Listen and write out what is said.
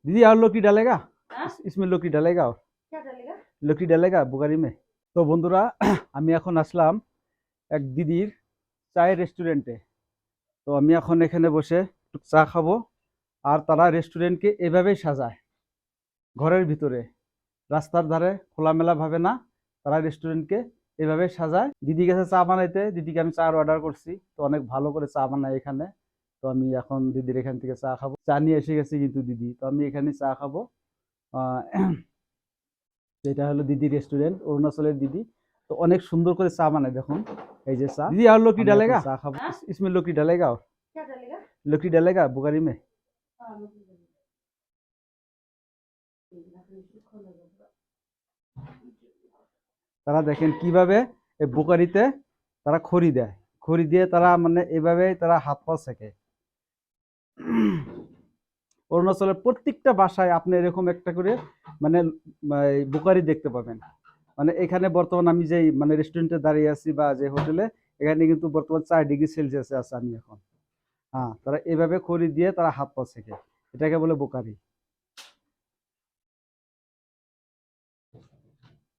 दीदी और लोकी डालेगा? हाँ? इसमें लोकी डालेगा? और क्या डालेगा? लोकी डालेगा बुगारी में? তো বন্ধুরা আমি এখন আসলাম এক দিদির চায়ের রেস্টুরেন্টে। তো আমি এখন এখানে বসে একটু চা খাবো। আর তারা রেস্টুরেন্টকে এভাবেই সাজায়, ঘরের ভিতরে, রাস্তার ধারে খোলামেলা ভাবে না, তারা রেস্টুরেন্টকে এভাবে সাজায়। দিদি গেছে চা বানাইতে, দিদিকে আমি চার অর্ডার করছি, তো অনেক ভালো করে চা বানায় এখানে। তো আমি এখন দিদির এখান থেকে চা খাবো। চা নিয়ে এসে গেছি কিন্তু দিদি, তো আমি এখানে চা খাবো। আহ, এটা হলো দিদি রেস্টুরেন্ট, অরুণাচলের দিদি। তো অনেক সুন্দর করে চা বানায় দেখুন, এই যে চা। দিদি আর লোকি ডালেগা? চা খাবো। हाँ? इसमें लोकी डालेगा? और क्या डालेगा? लोकी डालेगा बुगारी में? हाँ, लोकी डालेगा। खोलो जरा। তারা দেখেন কিভাবে এই বুকারিতে তারা খড়ি দেয়, খড়ি দিয়ে তারা মানে এভাবে তারা হাত পা সেকে। অরুণাচলের প্রত্যেকটা বাসায় আপনি এরকম একটা করে মানে বুকারি দেখতে পাবেন। মানে এখানে বর্তমান আমি যে মানে রেস্টুরেন্টে দাঁড়িয়ে আছি বা যে হোটেলে, এখানে কিন্তু বর্তমান 4 ডিগ্রি সেলসিয়াসে আছে আমি এখন। হ্যাঁ, তারা এভাবে খড়ি দিয়ে তারা হাত পা সেকে, এটাকে বলে বুকারি।